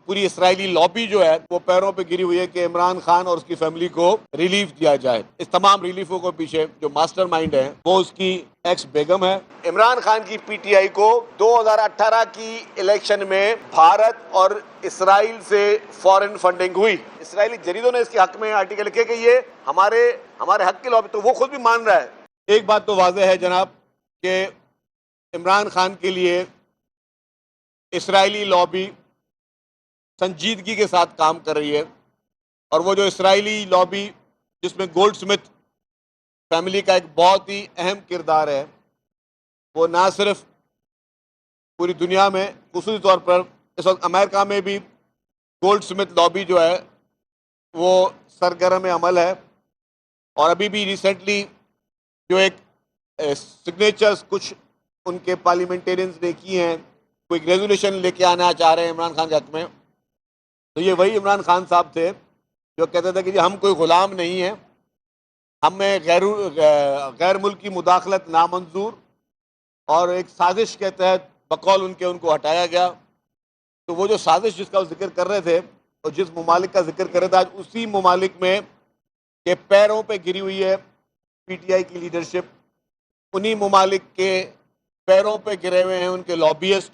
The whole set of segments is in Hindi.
पूरी इसराइली लॉबी जो है वो पैरों पे गिरी हुई है कि इमरान खान और उसकी फैमिली को रिलीफ दिया जाए। इस तमाम रिलीफों को पीछे जो मास्टरमाइंड है वो उसकी एक्स बेगम है। इमरान खान की पीटीआई को 2018 की इलेक्शन में भारत और इसराइल से फॉरेन फंडिंग हुई। इसराइली जरीदों ने इसके हक में आर्टिकल लिखे कि ये हमारे हक की लॉबी, तो वो खुद भी मान रहा है। एक बात तो वाज़ेह है जनाब कि इमरान खान के लिए इसराइली लॉबी संजीदगी के साथ काम कर रही है और वो जो इसराइली लॉबी जिसमें गोल्ड स्मिथ फैमिली का एक बहुत ही अहम किरदार है, वो ना सिर्फ पूरी दुनिया में खुसूसी तौर पर इस वक्त अमेरिका में भी गोल्ड स्मिथ लॉबी जो है वो सरगर्म अमल है। और अभी भी रिसेंटली जो एक सिग्नेचर्स कुछ उनके पार्लियामेंटेरियंस ने की हैं, कोई रेजोल्यूशन लेके आना चाह रहे हैं इमरान खान के हक में, तो ये वही इमरान खान साहब थे जो कहते थे कि जी हम कोई ग़ुलाम नहीं हैं, हमें गैर मुल्की मुदाखलत नामंजूर, और एक साजिश के तहत बकौल उनको हटाया गया। तो वो जो साजिश जिसका वो जिक्र कर रहे थे और जिस ममालिक का जिक्र कर रहे थे, आज उसी ममालिक में के पैरों पे गिरी हुई है पीटीआई की लीडरशिप। उन्हीं ममालिक के पैरों पे गिरे हुए हैं उनके लॉबियस्ट,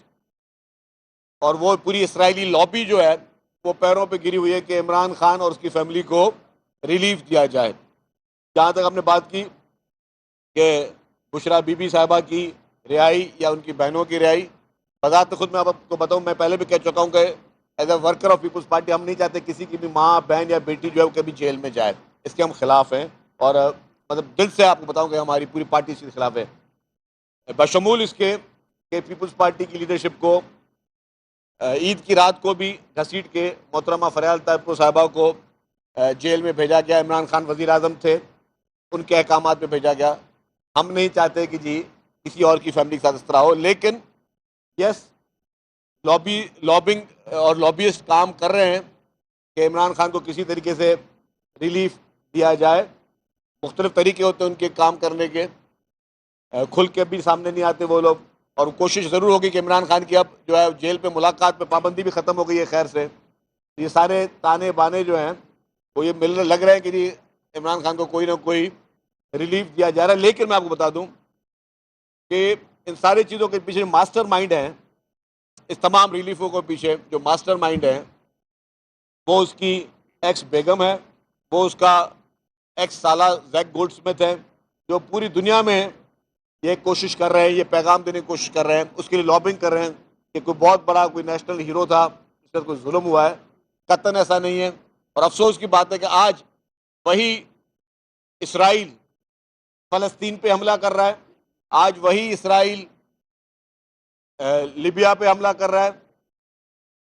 और वो पूरी इसराइली लॉबी जो है वो पैरों पे गिरी हुई है कि इमरान खान और उसकी फैमिली को रिलीफ दिया जाए। जहाँ तक हमने बात की कि बुशरा बीबी साहिबा की रिहाई या उनकी बहनों की रिहाई, बज़ात खुद मैं आपको बताऊँ, मैं पहले भी कह चुका हूँ कि as a worker of people's party हम नहीं चाहते किसी की भी माँ, बहन या बेटी जो है वो कभी जेल में जाए। इसके हम खिलाफ हैं और मतलब दिल से आपको बताऊँ कि हमारी पूरी पार्टी इसके खिलाफ है। बशमूल इसके कि पीपल्स पार्टी की लीडरशिप को ईद की रात को भी घसीट के मोहतरमा फरियाल ताहिर साहिबा को जेल में भेजा गया। इमरान खान वज़ीर आज़म थे, उनके अहकामात में भेजा गया। हम नहीं चाहते कि जी किसी और की फैमिली के साथ इस तरह हो, लेकिन यस लॉबिंग और लॉबियस्ट काम कर रहे हैं कि इमरान खान को किसी तरीके से रिलीफ दिया जाए। मुख्तलिफ तरीके होते हैं उनके काम करने के, खुल के भी सामने नहीं आते वो लोग, और कोशिश ज़रूर होगी कि इमरान खान की अब जो है जेल पे मुलाकात पे पाबंदी भी ख़त्म हो गई है खैर से। ये सारे ताने बाने जो हैं वो ये मिलने लग रहे हैं कि जी इमरान खान को कोई ना कोई रिलीफ दिया जा रहा है। लेकिन मैं आपको बता दूं कि इन सारी चीज़ों के पीछे मास्टरमाइंड हैं, इस तमाम रिलीफों के पीछे जो मास्टरमाइंड है वो उसकी एक्स बेगम है, वो उसका एक्स साला जैक गोल्डस्मिथ है, जो पूरी दुनिया में ये कोशिश कर रहे हैं, ये पैगाम देने की कोशिश कर रहे हैं, उसके लिए लॉबिंग कर रहे हैं कि कोई बहुत बड़ा कोई नेशनल हीरो था, इसका कोई जुल्म हुआ है। कतन ऐसा नहीं है। और अफसोस की बात है कि आज वही इसराइल फ़लस्तीन पे हमला कर रहा है, आज वही इसराइल लिबिया पे हमला कर रहा है,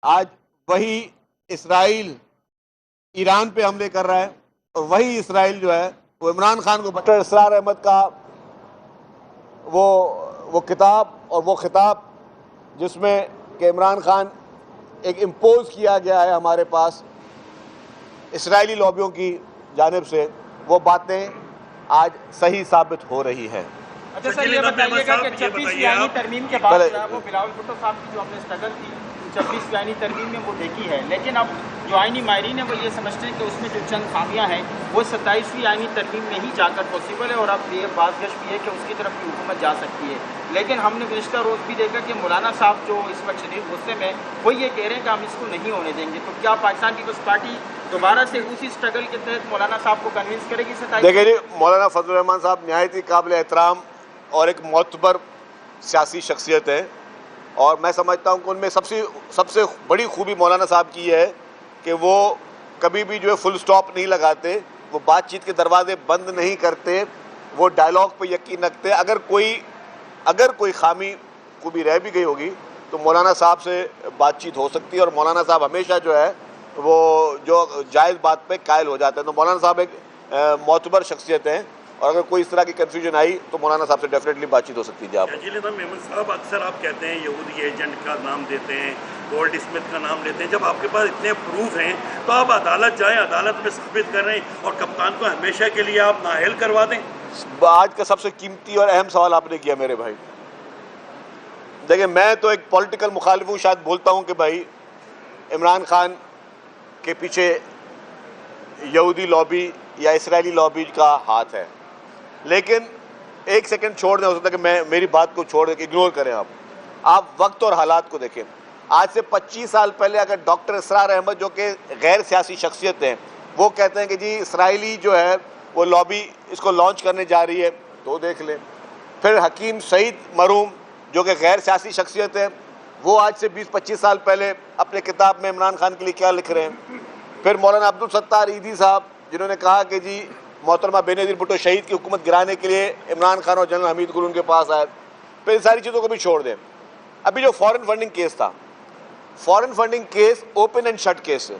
आज वही इसराइल ईरान पे हमले कर रहा है, और वही इसराइल जो है वो इमरान खान को डॉक्टर इसरार अहमद का वो किताब और वो खिताब जिसमें कि इमरान खान एक इम्पोज किया गया है हमारे पास इसराइली लॉबियों की जानिब से, वो बातें आज सही साबित हो रही हैं। अच्छा सर, ये बताइएगा कि 26 यानी तरमीम के बाद वो बिलावल भुट्टो साहब की जो हमने स्ट्रगल की 26 यानी तरमीम में वो देखी है, लेकिन अब जो आईनी माहिरीन है वो ये समझते हैं कि उसमें जो चंद खामियां हैं वो 27वीं यानी तरमीम में ही जाकर पॉसिबल है, और अब ये बातगश भी है कि उसकी तरफ की हुकूमत जा सकती है। लेकिन हमने गुज़िश्ता रोज़ भी देखा कि मौलाना साहब जो इस वक्त शदीद गुस्से में, वो ये कह रहे हैं कि हम इसको नहीं होने देंगे। तो क्या पाकिस्तान की कुछ पार्टी दोबारा से उसी स्ट्रगल के तहत मौलाना साहब को कन्विंस करेगी? देखिए जी, मौलाना फजलुर रहमान साहब नहायत ही काबिल एहतराम और एक मोतबर सियासी शख्सियत है, और मैं समझता हूँ कि उनमें सबसे बड़ी खूबी मौलाना साहब की है कि वो कभी भी जो है फुल स्टॉप नहीं लगाते, वो बातचीत के दरवाजे बंद नहीं करते, वो डायलॉग पे यकीन रखते। अगर कोई खामी खूबी रह भी गई होगी तो मौलाना साहब से बातचीत हो सकती है, और मौलाना साहब हमेशा जो है वो जो जायज़ बात पे कायल हो जाते हैं। तो मौलाना साहब एक मोतबर शख्सियत हैं, और अगर कोई इस तरह की कन्फ्यूजन आई तो मौलाना साहब से डेफिनेटली बातचीत हो सकती है। आप मेमन साहब, अक्सर आप कहते हैं यहूदी एजेंट का नाम देते हैं, गोल्ड स्मिथ का नाम लेते हैं, जब आपके पास इतने प्रूफ हैं तो आप अदालत जाएं, अदालत में साबित कर रहे हैं और कप्तान को हमेशा के लिए आप नाअहल करवा दें। आज का सबसे कीमती और अहम सवाल आपने किया मेरे भाई। देखिए, मैं तो एक पॉलिटिकल मुखालिफ हूँ, शायद बोलता हूँ कि भाई इमरान खान के पीछे यहूदी लॉबी या इस्राएली लॉबी का हाथ है, लेकिन एक सेकंड छोड़ दें, हो सकता है कि मेरी बात को छोड़ दें, इग्नोर करें आप वक्त और हालात को देखें। आज से 25 साल पहले अगर डॉक्टर इसरार अहमद, जो कि गैर सियासी शख्सियत हैं, वो कहते हैं कि जी इसराइली जो है वो लॉबी इसको लॉन्च करने जा रही है, तो देख लें। फिर हकीम सईद मरहूम, जो कि गैर सियासी शख्सियत है, वो आज से 20-25 साल पहले अपने किताब में इमरान खान के लिए क्या लिख रहे हैं। फिर मौलाना अब्दुल सत्तार ईदी साहब, जिन्होंने कहा कि जी मोहतरमा बेनज़ीर भुट्टो शहीद की हुकूमत गिराने के लिए इमरान खान और जनरल हमीद गुल उनके पास आए। फिर इन सारी चीज़ों को भी छोड़ दें। अभी जो फॉरेन फंडिंग केस था, foreign funding case open and shut case है,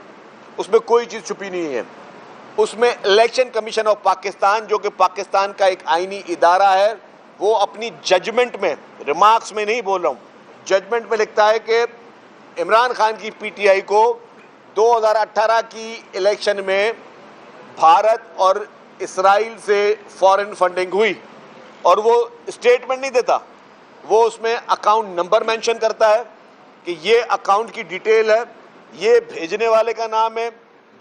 उसमें कोई चीज़ छुपी नहीं है। उसमें इलेक्शन कमीशन ऑफ पाकिस्तान, जो कि पाकिस्तान का एक आईनी इदारा है, वो अपनी जजमेंट में, रिमार्क्स में नहीं बोल रहा हूँ, जजमेंट में लिखता है कि इमरान खान की पीटीआई को 2018 की इलेक्शन में भारत और इसराइल से फॉरेन फंडिंग हुई, और वो स्टेटमेंट नहीं देता, वो उसमें अकाउंट नंबर मेंशन करता है कि ये अकाउंट की डिटेल है, ये भेजने वाले का नाम है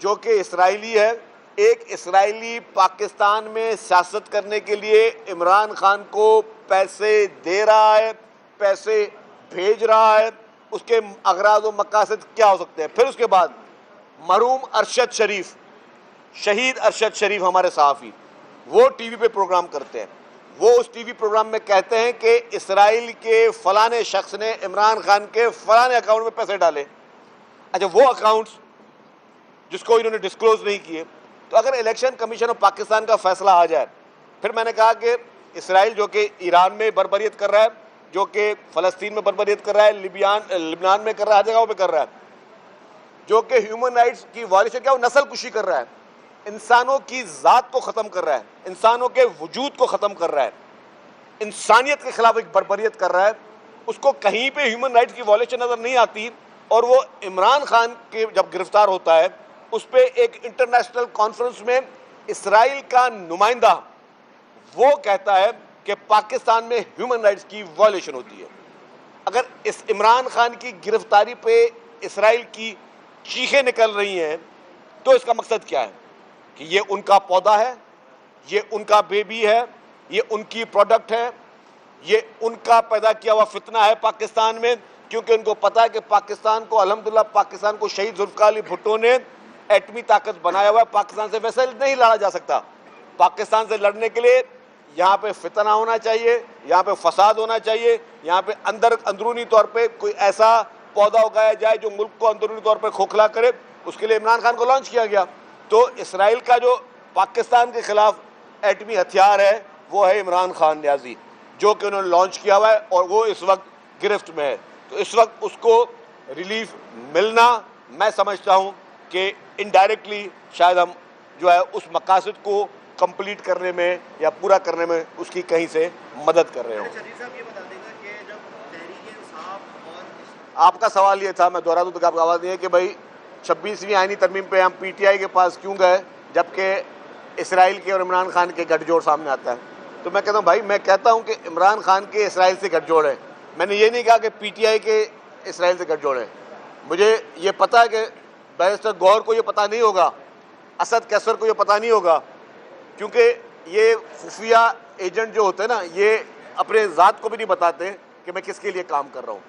जो कि इसराइली है। एक इसराइली पाकिस्तान में सियासत करने के लिए इमरान खान को पैसे दे रहा है, पैसे भेज रहा है, उसके अगराज व मकासद क्या हो सकते हैं। फिर उसके बाद मरहूम अरशद शरीफ, शहीद अरशद शरीफ हमारे सहाफ़ी, वो टीवी पे प्रोग्राम करते हैं। वो उस टीवी प्रोग्राम में कहते हैं कि इसराइल के फलाने शख्स ने इमरान खान के फलाने अकाउंट में पैसे डाले। अच्छा, वो अकाउंट्स जिसको इन्होंने डिस्क्लोज नहीं किए, तो अगर इलेक्शन कमीशन ऑफ पाकिस्तान का फैसला आ जाए, फिर मैंने कहा कि इसराइल जो कि ईरान में बर्बरियत कर रहा है, जो कि फ़लस्तीन में बर्बरियत कर रहा है, लिबियान में कर रहा है, हर जगहों पे कर रहा है, जो कि ह्यूमन राइट्स की वायलेशन, क्या वो नस्ल कुशी कर रहा है, इंसानों की ज़ात को ख़त्म कर रहा है, इंसानों के वजूद को ख़त्म कर रहा है, इंसानियत के खिलाफ एक बर्बरियत कर रहा है, उसको कहीं पे ह्यूमन राइट्स की वायलेशन नज़र नहीं आती। और वो इमरान खान के जब गिरफ्तार होता है, उस पर एक इंटरनेशनल कॉन्फ्रेंस में इसराइल का नुमाइंदा वो कहता है कि पाकिस्तान में ह्यूमन राइट्स की वायलेशन होती है। अगर इस इमरान खान की गिरफ्तारी पे इसराइल की चीखें निकल रही हैं, तो इसका मकसद क्या है कि ये उनका पौधा है, ये उनका बेबी है, ये उनकी प्रोडक्ट है, ये उनका पैदा किया हुआ फितना है पाकिस्तान में, क्योंकि उनको पता है कि पाकिस्तान को, अल्हम्दुलिल्लाह, पाकिस्तान को शहीद जुल्फ़िकार अली भुट्टो ने एटमी ताकत बनाया हुआ है। पाकिस्तान से वैसे नहीं लड़ा जा सकता। पाकिस्तान से लड़ने के लिए यहाँ पे फितना होना चाहिए, यहाँ पे फसाद होना चाहिए, यहाँ पे अंदरूनी तौर पे कोई ऐसा पौधा उगाया जाए जो मुल्क को अंदरूनी तौर पे खोखला करे। उसके लिए इमरान खान को लॉन्च किया गया। तो इसराइल का जो पाकिस्तान के खिलाफ एटमी हथियार है, वो है इमरान खान न्याजी, जो कि उन्होंने लॉन्च किया हुआ है, और वो इस वक्त गिरफ्त में है। तो इस वक्त उसको रिलीफ मिलना, मैं समझता हूँ कि इनडायरेक्टली शायद हम जो है उस मकासद को कंप्लीट करने में या पूरा करने में उसकी कहीं से मदद कर रहे हो। आपका सवाल ये था, मैं दोहरा दूं तो आपका आवाज़ नहीं है कि भाई 26वीं आईनी तरमीम पे हम पीटीआई के पास क्यों गए, जबकि इसराइल के और इमरान खान के गठजोड़ सामने आता है। तो मैं कहता हूँ भाई, मैं कहता हूँ कि इमरान खान के इसराइल से गठजोड़ है। मैंने ये नहीं कहा कि पीटीआई के इसराइल से गठजोड़ है। मुझे ये पता है कि बैरिस्टर गौहर को ये पता नहीं होगा, असद कैसर को ये पता नहीं होगा, क्योंकि ये खुफिया एजेंट जो होते हैं ना, ये अपने ज़ात को भी नहीं बताते कि मैं किसके लिए काम कर रहा हूँ।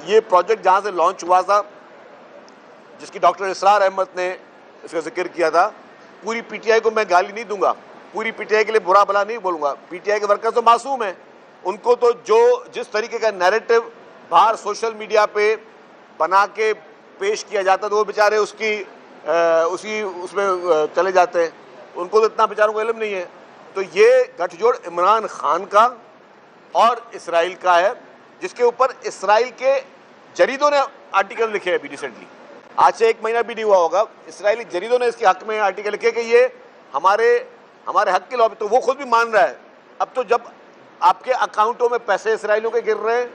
ये प्रोजेक्ट जहाँ से लॉन्च हुआ था, जिसकी डॉक्टर इसरार अहमद ने इसका जिक्र किया था, पूरी पीटीआई को मैं गाली नहीं दूंगा, पूरी पीटीआई के लिए बुरा भला नहीं बोलूँगा। पीटीआई के वर्कर्स तो मासूम हैं, उनको तो जिस तरीके का नैरेटिव बाहर सोशल मीडिया पे बना के पेश किया जाता है, तो वो बेचारे उसमें चले जाते हैं, उनको तो इतना बेचारों को इल्म नहीं है। तो ये गठजोड़ इमरान खान का और इसराइल का है, जिसके ऊपर इसराइल के जरीदों ने आर्टिकल लिखे हैं अभी रिसेंटली, आज से 1 महीना भी नहीं हुआ होगा। इसराइली जरीदों ने इसके हक में आर्टिकल लिखे कि ये हमारे हक के लॉबी। तो वो खुद भी मान रहा है। अब तो जब आपके अकाउंटों में पैसे इसराइलियों के गिर रहे हैं,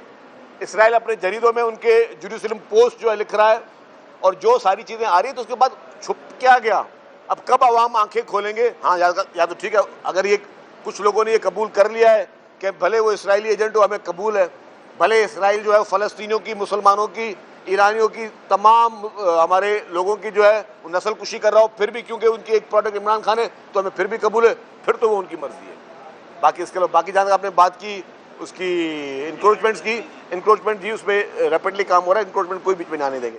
इसराइल अपने जरीदों में उनके जेरूसलम पोस्ट जो है लिख रहा है, और जो सारी चीज़ें आ रही हैं, तो उसके बाद छुप क्या गया। अब कब अवाम आंखें खोलेंगे? हाँ, या तो ठीक है, अगर ये कुछ लोगों ने ये कबूल कर लिया है कि भले वो इसराइली एजेंट हो, हमें कबूल है, भले इसराइल जो है फ़लस्तीनियों की, मुसलमानों की ईरानियों की तमाम हमारे लोगों की जो है वो नस्ल कुशी कर रहा हो, फिर भी क्योंकि उनकी एक प्रोडक्ट इमरान खान है तो हमें फिर भी कबूल है, फिर तो वो उनकी मर्जी है। बाकी इसके अलावा बाकी जानकर आपने बात की उसकी इंक्रोचमेंट्स की, इंक्रोचमेंट जी उस पर रैपिडली काम हो रहा है, इंक्रोचमेंट कोई बीच में आने देंगे।